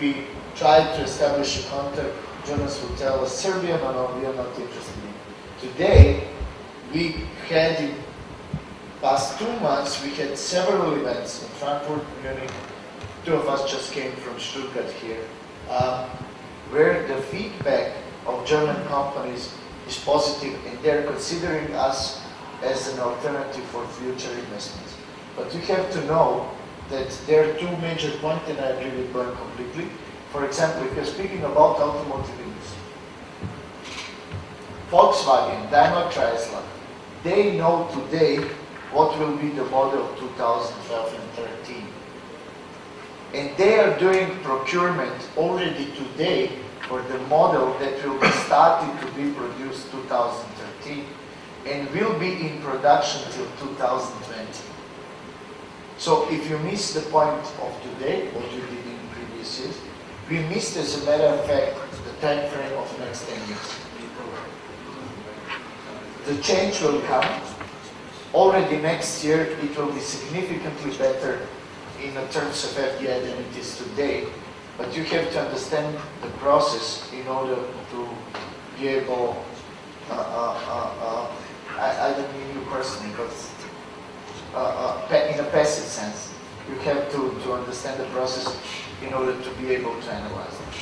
we try to establish a contact, journalists will tell us, Serbia, no, we are not interested in. Today, we had in past 2 months, we had several events in Frankfurt, Munich. 2 of us just came from Stuttgart here, where the feedback of German companies is positive, and they're considering us as an alternative for future investments. But you have to know that there are 2 major points, and I agree with Brian completely. For example, if you're speaking about automotive industry, Volkswagen, Daimler, Chrysler, they know today what will be the model of 2012 and 13. And they are doing procurement already today for the model that will be starting to be produced 2013 and will be in production till 2020. So if you miss the point of today, what you did in previous years, we missed, as a matter of fact, the time frame of next 10 years. The change will come. Already next year, it will be significantly better in the terms of FDA than it is today. But you have to understand the process in order to be able, I don't mean you personally, but in a passive sense, you have to understand the process in order to be able to analyze it.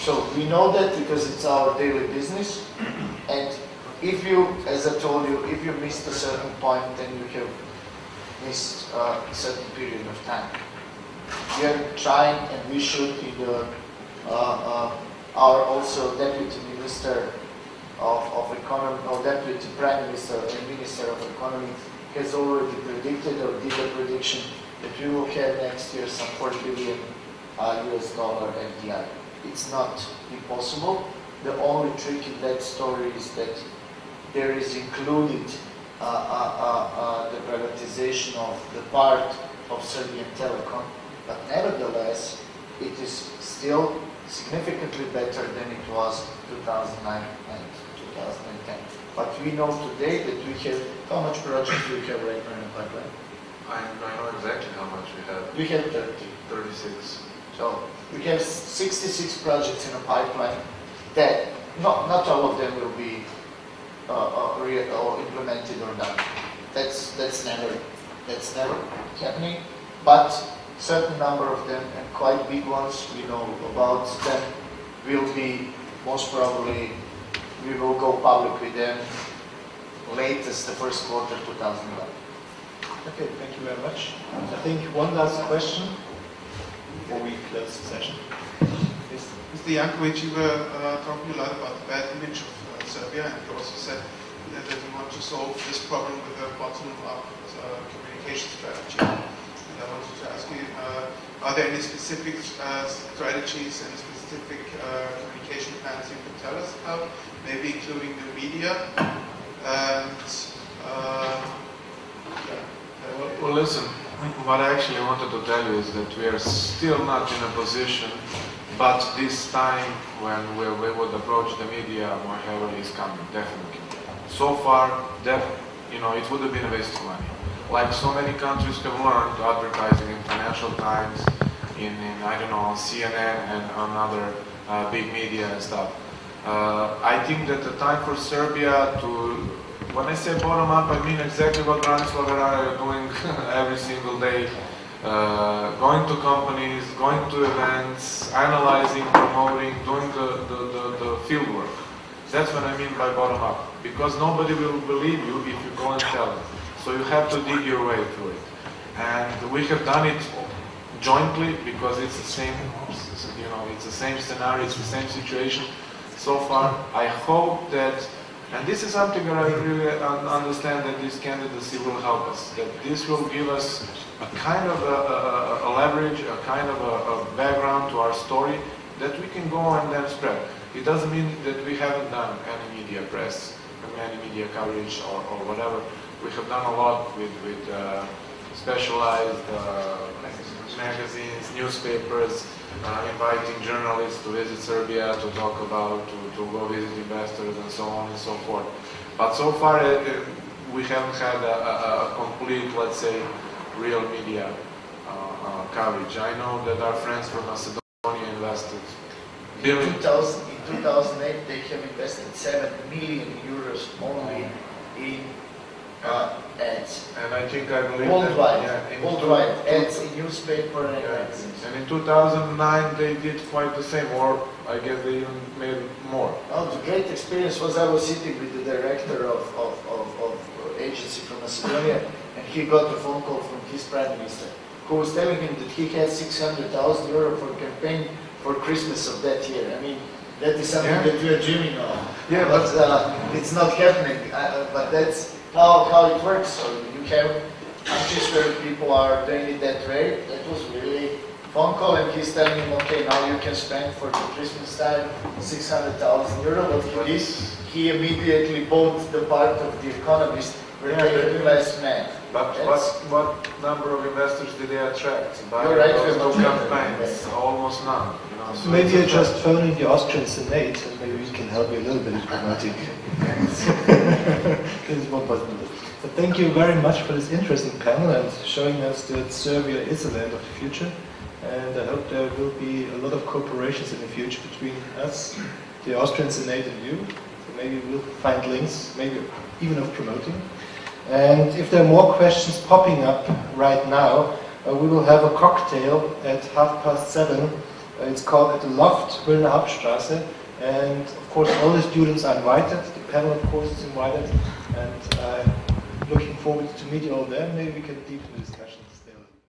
So we know that because it's our daily business, and if you, as I told you, if you missed a certain point, then you have missed a certain period of time. We are trying, and we should, in the, our also Deputy Minister of Economy, or Deputy Prime Minister and Minister of Economy has already predicted or did a prediction that we will have next year some $4 billion US dollar FDI. It's not impossible. The only trick in that story is that there is included the privatization of the part of Serbian Telecom, but nevertheless, it is still significantly better than it was 2009 and 2010. But we know today that we have, how much projects do we have right now in the pipeline? I know exactly how much we have. We have 30. 36. So we have 66 projects in a pipeline that not all of them will be or implemented or done. That's never happening. But certain number of them, and quite big ones, we know about them, will be most probably, we will go public with them latest the first quarter 2011. Okay, thank you very much. I think one last question before we close the session. Mr. Jankovic, you were talking a lot about the bad image of Serbia, and you also said that you want to solve this problem with a bottom-up communication strategy. And I wanted to ask you, are there any specific strategies and specific communication plans you can tell us about, maybe including the media? And Well, listen, what I actually wanted to tell you is that we are still not in a position, but this time when we would approach the media more heavily is coming, definitely. So far, that, it would have been a waste of money. Like so many countries have learned, advertising in Financial Times, in I don't know, CNN and on other big media and stuff. I think that the time for Serbia to, when I say bottom up, I mean exactly what Branislav and I are doing every single day. Going to companies, going to events, analyzing, promoting, doing the field work. That's what I mean by bottom up. Because nobody will believe you if you go and tell them. So you have to dig your way through it. And we have done it jointly because it's the same, it's the same scenario, it's the same situation. So far, I hope that, and this is something that I really understand that this candidacy will help us, that this will give us a kind of a leverage, a kind of a background to our story that we can go and then spread. It doesn't mean that we haven't done any media press, any media coverage or whatever. We have done a lot with specialized magazines, newspapers, inviting journalists to visit Serbia, to talk about, to go visit investors and so on and so forth. But so far we haven't had a complete, let's say, real media coverage. I know that our friends from Macedonia invest Billion. In 2008, they have invested 7 million euros only in ads. And I think I believe Worldwide, that, yeah, worldwide, ads in newspaper and yeah. magazines. And in 2009 they did quite the same, or I guess they even made more. Now, the great experience was I was sitting with the director of agency from Macedonia, and he got a phone call from his prime minister, who was telling him that he had 600,000 euro for campaign for Christmas of that year. I mean, that is something that we are dreaming of. Yeah, but it's not happening. But that's how it works. So you have countries where people are doing it that way. That was really phone call, and he's telling him, okay, now you can spend for the Christmas time 600,000 euro. What he did, he immediately bought the part of the Economist where they replaced man. But what number of investors did they attract by You're right, those two campaigns? Almost none. You know, so Maybe you're just phoning the Austrian Senate, and maybe we can help you a little bit in promoting. This is one possibility. But thank you very much for this interesting panel and showing us that Serbia is a land of the future. And I hope there will be a lot of cooperations in the future between us, the Austrian Senate, and you. So maybe we'll find links, maybe even of promoting. And if there are more questions popping up right now, we will have a cocktail at 7:30. It's called at the Loft, Wilner Hauptstraße. And of course, all the students are invited. The panel, of course, is invited. And I'm looking forward to meet you all there. Maybe we can deepen this discussion.